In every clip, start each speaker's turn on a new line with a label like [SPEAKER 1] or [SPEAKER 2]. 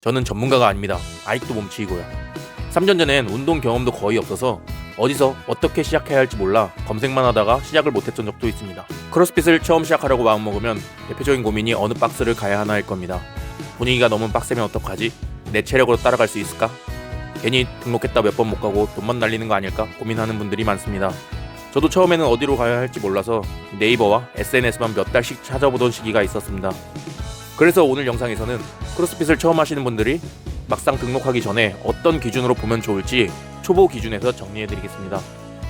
[SPEAKER 1] 저는 전문가가 아닙니다. 아직도 몸치이고요. 3년 전엔 운동 경험도 거의 없어서 어디서 어떻게 시작해야 할지 몰라 검색만 하다가 시작을 못했던 적도 있습니다. 크로스핏을 처음 시작하려고 마음먹으면 대표적인 고민이 어느 박스를 가야 하나일 겁니다. 분위기가 너무 빡세면 어떡하지? 내 체력으로 따라갈 수 있을까? 괜히 등록했다 몇 번 못 가고 돈만 날리는 거 아닐까 고민하는 분들이 많습니다. 저도 처음에는 어디로 가야 할지 몰라서 네이버와 SNS만 몇 달씩 찾아보던 시기가 있었습니다. 그래서 오늘 영상에서는 크로스핏을 처음 하시는 분들이 막상 등록하기 전에 어떤 기준으로 보면 좋을지 초보 기준에서 정리해드리겠습니다.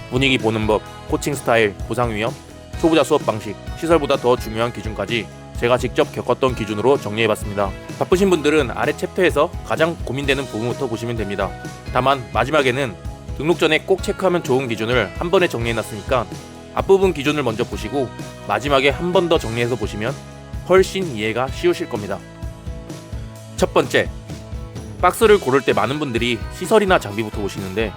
[SPEAKER 1] 분위기 보는 법, 코칭 스타일, 보상 위험, 초보자 수업 방식, 시설보다 더 중요한 기준까지 제가 직접 겪었던 기준으로 정리해봤습니다. 바쁘신 분들은 아래 챕터에서 가장 고민되는 부분부터 보시면 됩니다. 다만 마지막에는 등록 전에 꼭 체크하면 좋은 기준을 한 번에 정리해놨으니까 앞부분 기준을 먼저 보시고 마지막에 한 번 더 정리해서 보시면 훨씬 이해가 쉬우실 겁니다. 첫 번째, 박스를 고를 때 많은 분들이 시설이나 장비부터 보시는데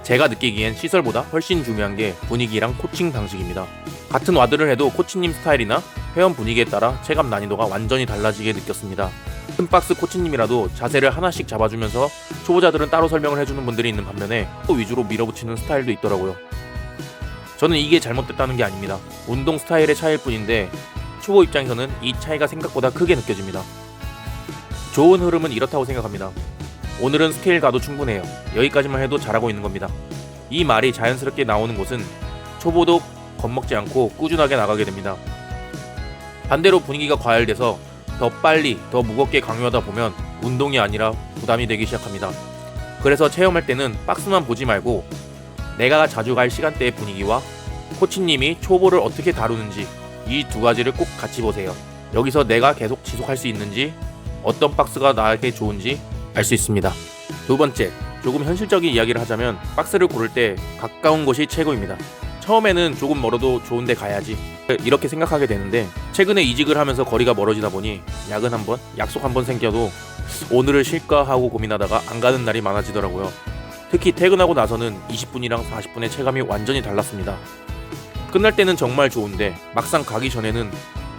[SPEAKER 1] 제가 느끼기엔 시설보다 훨씬 중요한 게 분위기랑 코칭 방식입니다. 같은 와드를 해도 코치님 스타일이나 회원 분위기에 따라 체감 난이도가 완전히 달라지게 느꼈습니다. 큰 박스 코치님이라도 자세를 하나씩 잡아주면서 초보자들은 따로 설명을 해주는 분들이 있는 반면에 또 위주로 밀어붙이는 스타일도 있더라고요. 저는 이게 잘못됐다는 게 아닙니다. 운동 스타일의 차이일 뿐인데 초보 입장에서는 이 차이가 생각보다 크게 느껴집니다. 좋은 흐름은 이렇다고 생각합니다. 오늘은 스케일 가도 충분해요. 여기까지만 해도 잘하고 있는 겁니다. 이 말이 자연스럽게 나오는 곳은 초보도 겁먹지 않고 꾸준하게 나가게 됩니다. 반대로 분위기가 과열돼서 더 빨리, 더 무겁게 강요하다 보면 운동이 아니라 부담이 되기 시작합니다. 그래서 체험할 때는 박스만 보지 말고 내가 자주 갈 시간대의 분위기와 코치님이 초보를 어떻게 다루는지 이 두 가지를 꼭 같이 보세요. 여기서 내가 계속 지속할 수 있는지 어떤 박스가 나에게 좋은지 알 수 있습니다. 두 번째, 조금 현실적인 이야기를 하자면 박스를 고를 때 가까운 곳이 최고입니다. 처음에는 조금 멀어도 좋은데 가야지 이렇게 생각하게 되는데 최근에 이직을 하면서 거리가 멀어지다 보니 야근 한번, 약속 한번 생겨도 오늘을 쉴까 하고 고민하다가 안 가는 날이 많아지더라고요. 특히 퇴근하고 나서는 20분이랑 40분의 체감이 완전히 달랐습니다. 끝날 때는 정말 좋은데 막상 가기 전에는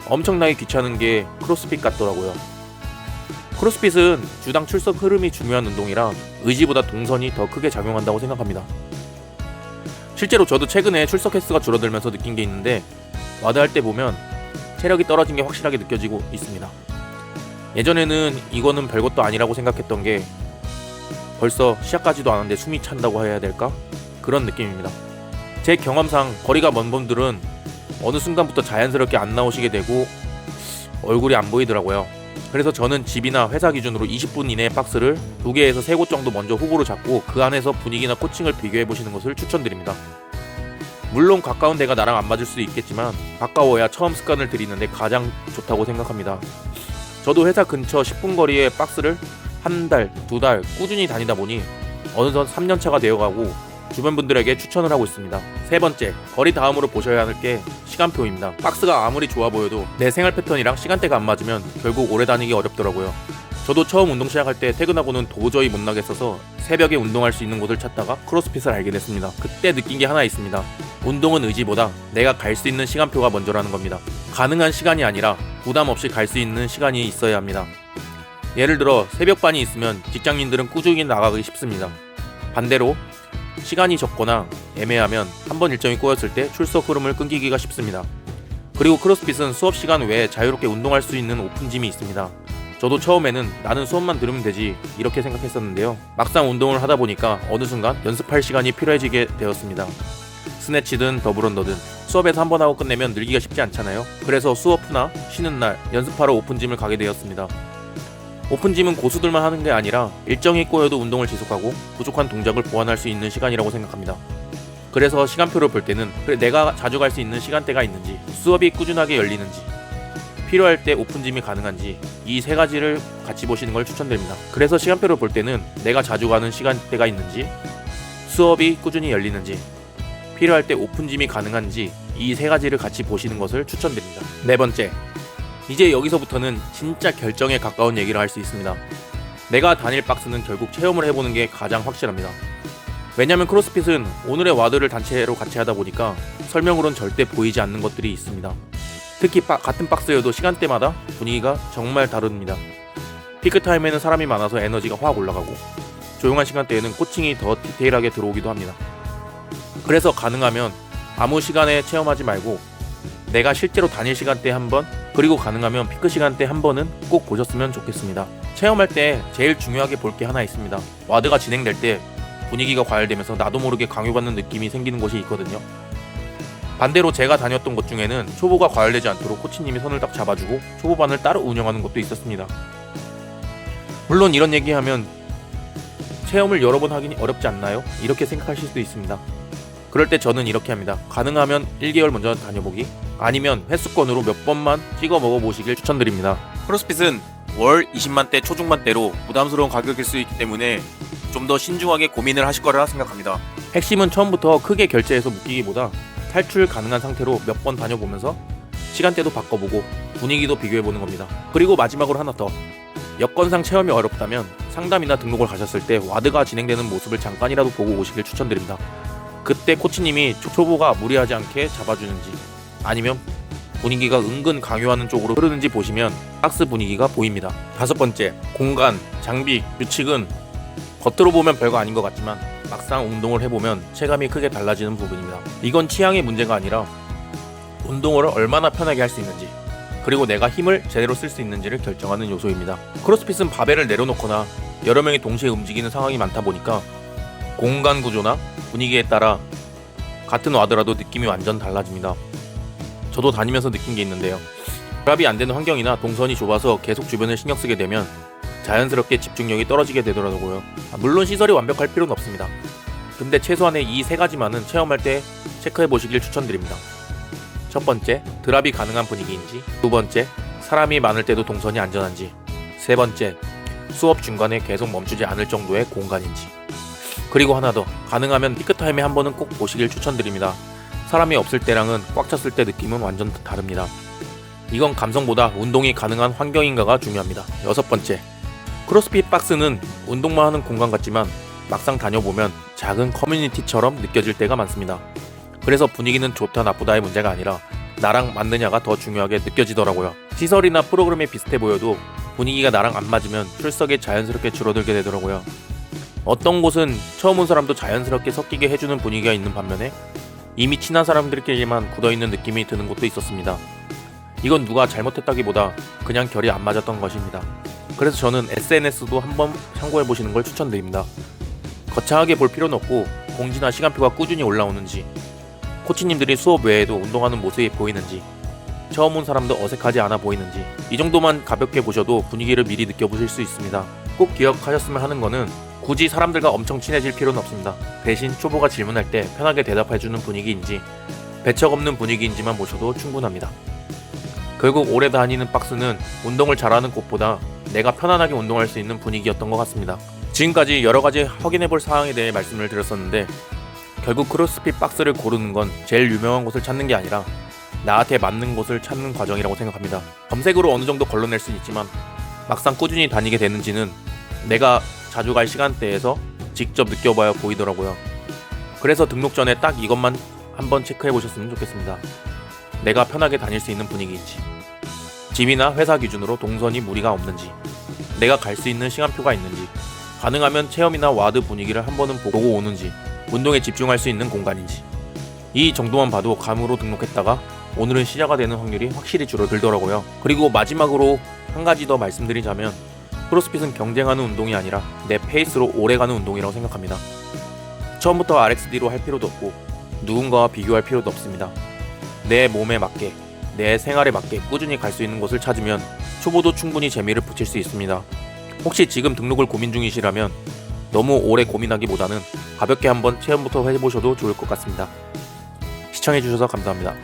[SPEAKER 1] 엄청나게 귀찮은 게 크로스핏 같더라고요. 크로스핏은 주당 출석 흐름이 중요한 운동이라 의지보다 동선이 더 크게 작용한다고 생각합니다. 실제로 저도 최근에 출석 횟수가 줄어들면서 느낀 게 있는데 와드 할 때 보면 체력이 떨어진 게 확실하게 느껴지고 있습니다. 예전에는 이거는 별것도 아니라고 생각했던 게 벌써 시작까지도 않았는데 숨이 찬다고 해야 될까? 그런 느낌입니다. 제 경험상 거리가 먼 분들은 어느 순간부터 자연스럽게 안 나오시게 되고 얼굴이 안 보이더라고요. 그래서 저는 집이나 회사 기준으로 20분 이내의 박스를 2개에서 3곳 정도 먼저 후보로 잡고 그 안에서 분위기나 코칭을 비교해보시는 것을 추천드립니다. 물론 가까운 데가 나랑 안 맞을 수도 있겠지만 가까워야 처음 습관을 들이는데 가장 좋다고 생각합니다. 저도 회사 근처 10분 거리의 박스를 한 달, 2달 꾸준히 다니다 보니 어느덧 3년차가 되어가고 주변 분들에게 추천을 하고 있습니다. 세 번째, 거리 다음으로 보셔야 할 게 시간표입니다. 박스가 아무리 좋아 보여도 내 생활 패턴이랑 시간대가 안 맞으면 결국 오래 다니기 어렵더라고요. 저도 처음 운동 시작할 때 퇴근하고는 도저히 못 나겠어서 새벽에 운동할 수 있는 곳을 찾다가 크로스핏을 알게 됐습니다. 그때 느낀 게 하나 있습니다. 운동은 의지보다 내가 갈 수 있는 시간표가 먼저라는 겁니다. 가능한 시간이 아니라 부담 없이 갈 수 있는 시간이 있어야 합니다. 예를 들어 새벽반이 있으면 직장인들은 꾸준히 나가기 쉽습니다. 반대로 시간이 적거나 애매하면 한번 일정이 꼬였을 때 출석 흐름을 끊기기가 쉽습니다. 그리고 크로스핏은 수업 시간 외에 자유롭게 운동할 수 있는 오픈짐이 있습니다. 저도 처음에는 나는 수업만 들으면 되지 이렇게 생각했었는데요. 막상 운동을 하다 보니까 어느 순간 연습할 시간이 필요해지게 되었습니다. 스네치든 더블언더든 수업에서 한번 하고 끝내면 늘기가 쉽지 않잖아요. 그래서 수업 후나 쉬는 날 연습하러 오픈짐을 가게 되었습니다. 오픈짐은 고수들만 하는 게 아니라 일정이 꼬여도 운동을 지속하고 부족한 동작을 보완할 수 있는 시간이라고 생각합니다. 그래서 시간표를 볼 때는 내가 자주 갈 수 있는 시간대가 있는지, 수업이 꾸준하게 열리는지, 필요할 때 오픈짐이 가능한지 이 세 가지를 같이 보시는 걸 추천드립니다. 그래서 시간표를 볼 때는 내가 자주 가는 시간대가 있는지, 수업이 꾸준히 열리는지, 필요할 때 오픈짐이 가능한지 이 세 가지를 같이 보시는 것을 추천드립니다. 네 번째, 이제 여기서부터는 진짜 결정에 가까운 얘기를 할 수 있습니다. 내가 다닐 박스는 결국 체험을 해보는 게 가장 확실합니다. 왜냐면 크로스핏은 오늘의 와드를 단체로 같이 하다 보니까 설명으론 절대 보이지 않는 것들이 있습니다. 특히 같은 박스여도 시간대마다 분위기가 정말 다릅니다. 피크타임에는 사람이 많아서 에너지가 확 올라가고 조용한 시간대에는 코칭이 더 디테일하게 들어오기도 합니다. 그래서 가능하면 아무 시간에 체험하지 말고 내가 실제로 다닐 시간대에 한 번, 그리고 가능하면 피크 시간대 한 번은 꼭 보셨으면 좋겠습니다. 체험할 때 제일 중요하게 볼 게 하나 있습니다. 와드가 진행될 때 분위기가 과열되면서 나도 모르게 강요받는 느낌이 생기는 곳이 있거든요. 반대로 제가 다녔던 곳 중에는 초보가 과열되지 않도록 코치님이 손을 딱 잡아주고 초보반을 따로 운영하는 곳도 있었습니다. 물론 이런 얘기하면 체험을 여러 번 하긴 어렵지 않나요? 이렇게 생각하실 수도 있습니다. 그럴 때 저는 이렇게 합니다. 가능하면 1개월 먼저 다녀보기, 아니면 횟수권으로 몇 번만 찍어 먹어보시길 추천드립니다. 크로스핏은 월 20만대 초중반대로 부담스러운 가격일 수 있기 때문에 좀 더 신중하게 고민을 하실 거라 생각합니다. 핵심은 처음부터 크게 결제해서 묶이기보다 탈출 가능한 상태로 몇 번 다녀보면서 시간대도 바꿔보고 분위기도 비교해보는 겁니다. 그리고 마지막으로 하나 더, 여건상 체험이 어렵다면 상담이나 등록을 가셨을 때 와드가 진행되는 모습을 잠깐이라도 보고 오시길 추천드립니다. 그때 코치님이 초보가 무리하지 않게 잡아주는지, 아니면 분위기가 은근 강요하는 쪽으로 흐르는지 보시면 박스 분위기가 보입니다. 5번째, 공간, 장비, 규칙은 겉으로 보면 별거 아닌 것 같지만 막상 운동을 해보면 체감이 크게 달라지는 부분입니다. 이건 취향의 문제가 아니라 운동을 얼마나 편하게 할 수 있는지, 그리고 내가 힘을 제대로 쓸 수 있는지를 결정하는 요소입니다. 크로스핏은 바벨을 내려놓거나 여러 명이 동시에 움직이는 상황이 많다 보니까 공간 구조나 분위기에 따라 같은 와드라도 느낌이 완전 달라집니다. 저도 다니면서 느낀 게 있는데요. 결합이 안 되는 환경이나 동선이 좁아서 계속 주변을 신경 쓰게 되면 자연스럽게 집중력이 떨어지게 되더라고요. 물론 시설이 완벽할 필요는 없습니다. 근데 최소한의 이 3가지만은 체험할 때 체크해 보시길 추천드립니다. 첫 번째, 드랍이 가능한 분위기인지. 두 번째, 사람이 많을 때도 동선이 안전한지. 세 번째, 수업 중간에 계속 멈추지 않을 정도의 공간인지. 그리고 하나 더, 가능하면 피크타임에 한 번은 꼭 보시길 추천드립니다. 사람이 없을 때랑은 꽉 찼을 때 느낌은 완전 다릅니다. 이건 감성보다 운동이 가능한 환경인가가 중요합니다. 6번째, 크로스핏 박스는 운동만 하는 공간 같지만 막상 다녀보면 작은 커뮤니티처럼 느껴질 때가 많습니다. 그래서 분위기는 좋다 나쁘다의 문제가 아니라 나랑 맞느냐가 더 중요하게 느껴지더라고요. 시설이나 프로그램이 비슷해 보여도 분위기가 나랑 안 맞으면 출석이 자연스럽게 줄어들게 되더라고요. 어떤 곳은 처음 온 사람도 자연스럽게 섞이게 해주는 분위기가 있는 반면에 이미 친한 사람들끼리만 굳어있는 느낌이 드는 곳도 있었습니다. 이건 누가 잘못했다기보다 그냥 결이 안 맞았던 것입니다. 그래서 저는 SNS도 한번 참고해보시는 걸 추천드립니다. 거창하게 볼 필요는 없고 공지나 시간표가 꾸준히 올라오는지, 코치님들이 수업 외에도 운동하는 모습이 보이는지, 처음 온 사람도 어색하지 않아 보이는지, 이 정도만 가볍게 보셔도 분위기를 미리 느껴보실 수 있습니다. 꼭 기억하셨으면 하는 거는 굳이 사람들과 엄청 친해질 필요는 없습니다. 대신 초보가 질문할 때 편하게 대답해주는 분위기인지 배척 없는 분위기인지만 보셔도 충분합니다. 결국 오래 다니는 박스는 운동을 잘하는 곳보다 내가 편안하게 운동할 수 있는 분위기였던 것 같습니다. 지금까지 여러가지 확인해볼 사항에 대해 말씀을 드렸었는데, 결국 크로스핏 박스를 고르는 건 제일 유명한 곳을 찾는 게 아니라 나한테 맞는 곳을 찾는 과정이라고 생각합니다. 검색으로 어느 정도 걸러낼 수는 있지만 막상 꾸준히 다니게 되는지는 내가 자주 갈 시간대에서 직접 느껴봐야 보이더라고요. 그래서 등록 전에 딱 이것만 한번 체크해 보셨으면 좋겠습니다. 내가 편하게 다닐 수 있는 분위기인지, 집이나 회사 기준으로 동선이 무리가 없는지, 내가 갈 수 있는 시간표가 있는지, 가능하면 체험이나 와드 분위기를 한 번은 보고 오는지, 운동에 집중할 수 있는 공간인지. 이 정도만 봐도 감으로 등록했다가 오늘은 시작가 되는 확률이 확실히 줄어들더라고요. 그리고 마지막으로 한 가지 더 말씀드리자면, 크로스핏은 경쟁하는 운동이 아니라 내 페이스로 오래가는 운동이라고 생각합니다. 처음부터 RXD로 할 필요도 없고 누군가와 비교할 필요도 없습니다. 내 몸에 맞게, 내 생활에 맞게 꾸준히 갈 수 있는 곳을 찾으면 초보도 충분히 재미를 붙일 수 있습니다. 혹시 지금 등록을 고민 중이시라면 너무 오래 고민하기보다는 가볍게 한번 체험부터 해보셔도 좋을 것 같습니다. 시청해주셔서 감사합니다.